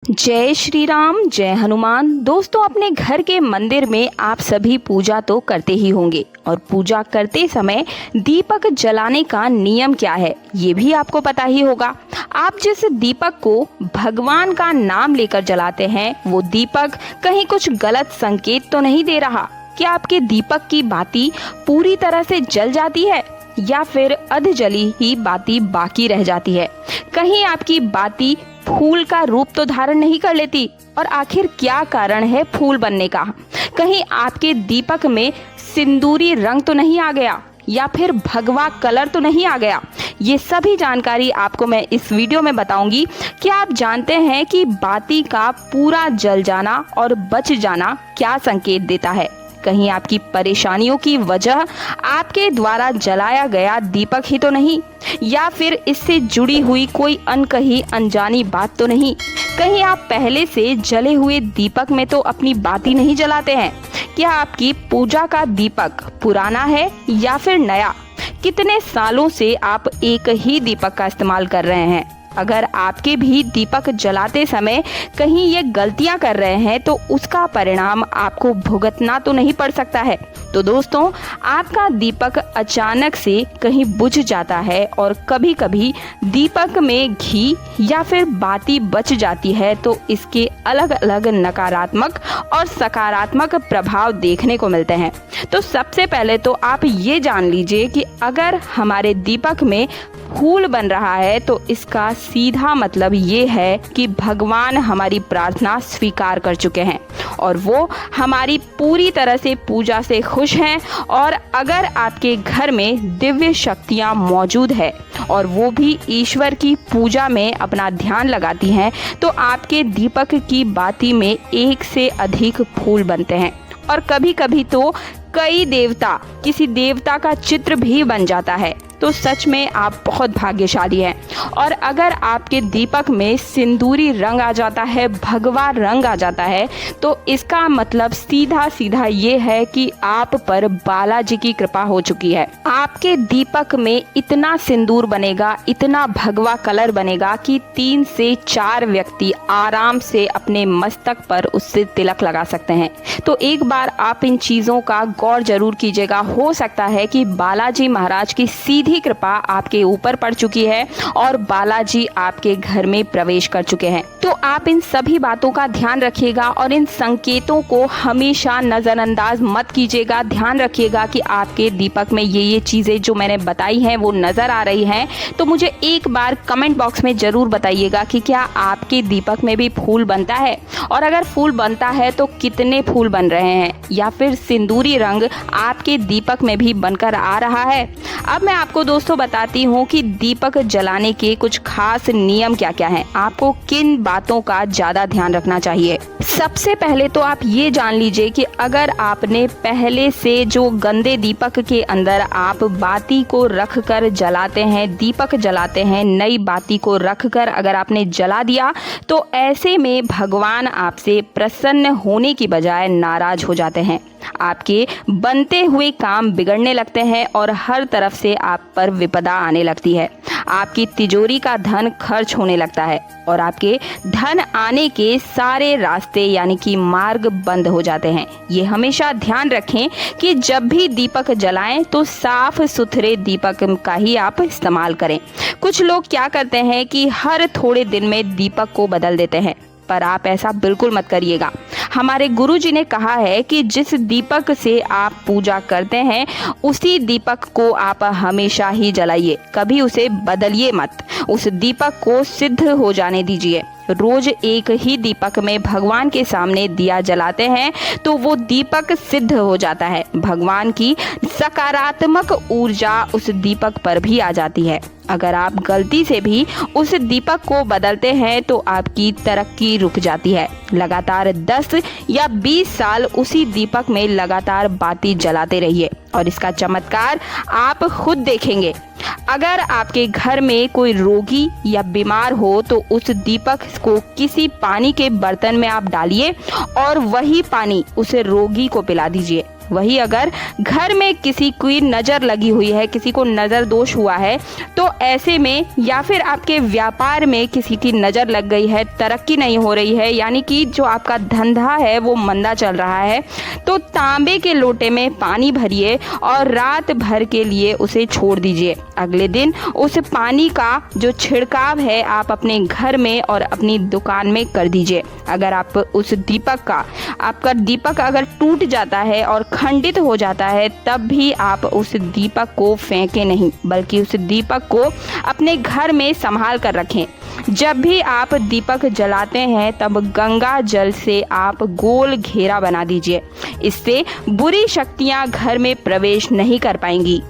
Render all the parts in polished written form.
जय श्री राम, जय हनुमान। दोस्तों, अपने घर के मंदिर में आप सभी पूजा तो करते ही होंगे और पूजा करते समय दीपक जलाने का नियम क्या है ये भी आपको पता ही होगा। आप जिस दीपक को भगवान का नाम लेकर जलाते हैं वो दीपक कहीं कुछ गलत संकेत तो नहीं दे रहा? क्या आपके दीपक की बाती पूरी तरह से जल जाती है या फिर अध जली ही बाती बाकी रह जाती है? कहीं आपकी बाती फूल का रूप तो धारण नहीं कर लेती? और आखिर क्या कारण है फूल बनने का? कहीं आपके दीपक में सिंदूरी रंग तो नहीं आ गया या फिर भगवा कलर तो नहीं आ गया? ये सभी जानकारी आपको मैं इस वीडियो में बताऊंगी। क्या आप जानते हैं कि बाती का पूरा जल जाना और बच जाना क्या संकेत देता है? कहीं आपकी परेशानियों की वजह आपके द्वारा जलाया गया दीपक ही तो नहीं, या फिर इससे जुड़ी हुई कोई अनकही अनजानी बात तो नहीं? कहीं आप पहले से जले हुए दीपक में तो अपनी बाती नहीं जलाते हैं? क्या आपकी पूजा का दीपक पुराना है या फिर नया? कितने सालों से आप एक ही दीपक का इस्तेमाल कर रहे हैं? अगर आपके भी दीपक जलाते समय कहीं ये गलतियां कर रहे हैं तो उसका परिणाम आपको भुगतना तो नहीं पड़ सकता है। तो दोस्तों, आपका दीपक अचानक से कहीं बुझ जाता है और कभी कभी दीपक में घी या फिर बाती बच जाती है तो इसके अलग अलग नकारात्मक और सकारात्मक प्रभाव देखने को मिलते हैं। तो सबसे पहले तो आप ये जान लीजिए कि अगर हमारे दीपक में फूल बन रहा है तो इसका सीधा मतलब ये है कि भगवान हमारी प्रार्थना स्वीकार कर चुके हैं और वो हमारी पूरी तरह से पूजा से खुश हैं। और अगर आपके घर में दिव्य शक्तियाँ मौजूद है और वो भी ईश्वर की पूजा में अपना ध्यान लगाती हैं तो आपके दीपक की बाती में एक से अधिक फूल बनते हैं और कभी कभी तो कई देवता, किसी देवता का चित्र भी बन जाता है। तो सच में आप बहुत भाग्यशाली हैं। और अगर आपके दीपक में सिंदूरी रंग आ जाता है, भगवा रंग आ जाता है, तो इसका मतलब सीधा सीधा ये है कि आप पर बालाजी की कृपा हो चुकी है। आपके दीपक में इतना सिंदूर बनेगा, इतना भगवा कलर बनेगा कि 3 से 4 व्यक्ति आराम से अपने मस्तक पर उससे तिलक लगा सकते हैं। तो एक बार आप इन चीज़ों का गौर जरूर कीजिएगा। हो सकता है कि बालाजी महाराज की सीधी कृपा आपके ऊपर पड़ चुकी है और बालाजी आपके घर में प्रवेश कर चुके हैं। तो आप इन सभी बातों का ध्यान रखिएगा और इन संकेतों को हमेशा नजरअंदाज मत कीजिएगा। ध्यान रखिएगा कि आपके दीपक में ये चीजें जो मैंने बताई हैं वो नजर आ रही हैं। तो मुझे एक बार कमेंट बॉक्स में जरूर बताइएगा कि क्या आपके दीपक में भी फूल बनता है, और अगर फूल बनता है तो कितने फूल बन रहे हैं, या फिर सिंदूरी रंग आपके दीपक में भी बनकर आ रहा है। अब मैं आपको दोस्तों बताती हूँ कि दीपक जलाने के कुछ खास नियम क्या क्या हैं। आपको किन बातों का ज्यादा ध्यान रखना चाहिए। सबसे पहले तो आप ये जान लीजिए कि अगर आपने पहले से जो गंदे दीपक के अंदर आप बाती को रख कर जलाते हैं, दीपक जलाते हैं, नई बाती को रख कर अगर आपने जला दिया तो ऐसे में भगवान आपसे प्रसन्न होने की बजाय नाराज हो जाते हैं। आपके बनते हुए काम बिगड़ने लगते हैं और हर तरफ से आप पर विपदा आने लगती है। आपकी तिजोरी का धन खर्च होने लगता है और आपके धन आने के सारे रास्ते यानी कि मार्ग बंद हो जाते हैं। ये हमेशा ध्यान रखें कि जब भी दीपक जलाएं तो साफ सुथरे दीपक का ही आप इस्तेमाल करें। कुछ लोग क्या करते हैं कि हर थोड़े दिन में दीपक को बदल देते हैं, पर आप ऐसा बिल्कुल मत करिएगा। हमारे गुरुजी ने कहा है कि जिस दीपक से आप पूजा करते हैं उसी दीपक को आप हमेशा ही जलाइए, कभी उसे बदलिए मत। उस दीपक को सिद्ध हो जाने दीजिए। रोज एक ही दीपक में भगवान के सामने दिया जलाते हैं तो वो दीपक सिद्ध हो जाता है। भगवान की सकारात्मक ऊर्जा उस दीपक पर भी आ जाती है। अगर आप गलती से भी उस दीपक को बदलते हैं तो आपकी तरक्की रुक जाती है। लगातार 10 या 20 साल उसी दीपक में लगातार बाती जलाते रहिए और इसका चमत्कार आप खुद देखेंगे। अगर आपके घर में कोई रोगी या बीमार हो तो उस दीपक को किसी पानी के बर्तन में आप डालिए और वही पानी उसे रोगी को पिला दीजिए। वही अगर घर में किसी की नज़र लगी हुई है, किसी को नज़र दोष हुआ है, तो ऐसे में या फिर आपके व्यापार में किसी की नज़र लग गई है, तरक्की नहीं हो रही है, यानी कि जो आपका धंधा है वो मंदा चल रहा है, तो तांबे के लोटे में पानी भरिए और रात भर के लिए उसे छोड़ दीजिए। अगले दिन उस पानी का जो छिड़काव है आप अपने घर में और अपनी दुकान में कर दीजिए। अगर आप उस आपका दीपक अगर टूट जाता है और खंडित हो जाता है, तब भी आप उस दीपक को फेंकें नहीं, बल्कि उस दीपक को अपने घर में संभाल कर रखें। जब भी आप दीपक जलाते हैं तब गंगा जल से आप गोल घेरा बना दीजिए। इससे बुरी शक्तियां घर में प्रवेश नहीं कर पाएंगी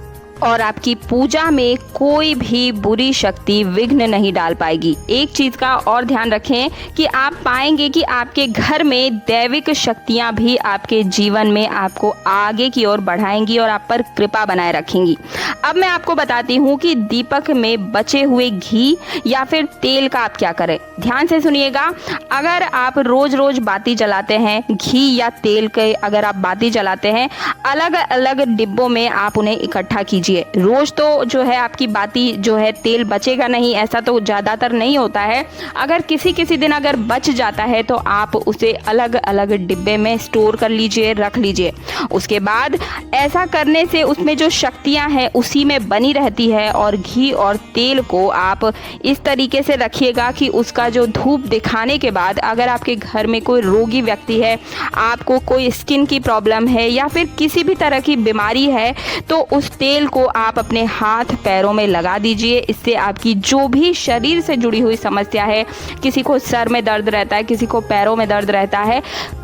और आपकी पूजा में कोई भी बुरी शक्ति विघ्न नहीं डाल पाएगी। एक चीज़ का और ध्यान रखें कि आप पाएंगे कि आपके घर में दैविक शक्तियां भी आपके जीवन में आपको आगे की ओर बढ़ाएंगी और आप पर कृपा बनाए रखेंगी। अब मैं आपको बताती हूँ कि दीपक में बचे हुए घी या फिर तेल का आप क्या करें। ध्यान से सुनिएगा। अगर आप रोज रोज बाती जलाते हैं, घी या तेल के अगर आप बाती जलाते हैं, अलग अलग डिब्बों में आप उन्हें इकट्ठा कीजिए। रोज तो जो है आपकी बाती जो है तेल बचेगा नहीं, ऐसा तो ज़्यादातर नहीं होता है। अगर किसी दिन अगर बच जाता है तो आप उसे अलग अलग डिब्बे में स्टोर कर लीजिए, रख लीजिए। उसके बाद ऐसा करने से उसमें जो शक्तियां हैं उसी में बनी रहती है। और घी और तेल को आप इस तरीके से रखिएगा कि उसका जो धूप दिखाने के बाद अगर आपके घर में कोई रोगी व्यक्ति है, आपको कोई स्किन की प्रॉब्लम है या फिर किसी भी तरह की बीमारी है, तो उस तेल को आप अपने हाथ पैरों में लगा दीजिए। इससे आपकी जो भी शरीर से जुड़ी हुई समस्या है, किसी को सर में दर्द रहता है, किसी को पैरों में दर्द रहता है,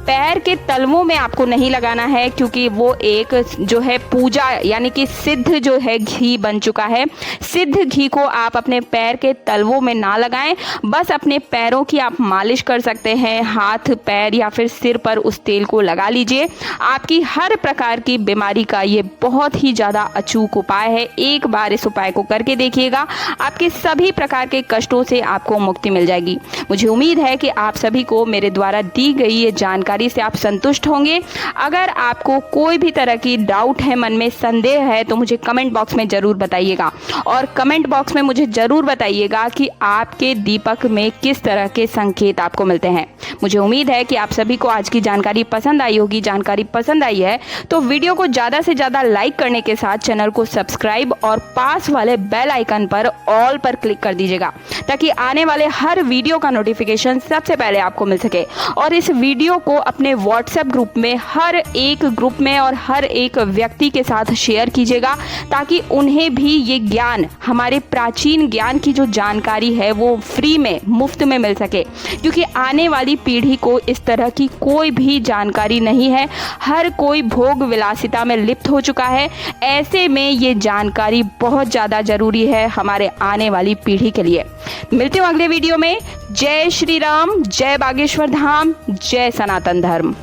पैर के तलवों में आपको नहीं लगाना है, क्योंकि वो एक जो है पूजा यानी कि सिद्ध जो है घी बन चुका है। सिद्ध घी को आप अपने पैर के तलवों में ना लगाएं, बस अपने पैरों की आप मालिश कर सकते हैं। हाथ, पैर या फिर सिर पर उस तेल को लगा लीजिए। आपकी हर प्रकार की बीमारी का ये बहुत ही ज़्यादा अचूक उपाय है। एक बार इस उपाय को करके देखिएगा, आपके सभी प्रकार के कष्टों से आपको मुक्ति मिल जाएगी। मुझे उम्मीद है कि आप सभी को मेरे द्वारा दी गई ये जानकारी से आप संतुष्ट होंगे। अगर आपको कोई भी तरह की डाउट है, मन में संदेह है, तो मुझे कमेंट बॉक्स में ज़रूर बताइएगा। और कमेंट बॉक्स में मुझे ज़रूर बताइएगा कि आपके दीपक में किस तरह के संकेत आपको मिलते हैं। मुझे उम्मीद है कि आप सभी को आज की जानकारी पसंद आई होगी। जानकारी पसंद आई है तो वीडियो को ज़्यादा से ज़्यादा लाइक करने के साथ चैनल को सब्सक्राइब और पास वाले बेल आइकन पर ऑल पर क्लिक कर दीजिएगा, ताकि आने वाले हर वीडियो का नोटिफिकेशन सबसे पहले आपको मिल सके। और इस वीडियो को अपने व्हाट्सएप ग्रुप में हर एक ग्रुप में और हर एक व्यक्ति के साथ शेयर कीजिएगा, ताकि उन्हें भी ये ज्ञान, हमारे प्राचीन ज्ञान की जो जानकारी है वो फ्री में, मुफ्त में मिल सके। क्योंकि आने वाली पीढ़ी को इस तरह की कोई भी जानकारी नहीं है। हर कोई भोग विलासिता में लिप्त हो चुका है। ऐसे में ये जानकारी बहुत ज़्यादा ज़रूरी है हमारे आने वाली पीढ़ी के लिए। मिलते हूँ अगले वीडियो में। जय श्री राम, जय बागेश्वर धाम, जय सनातन धर्म।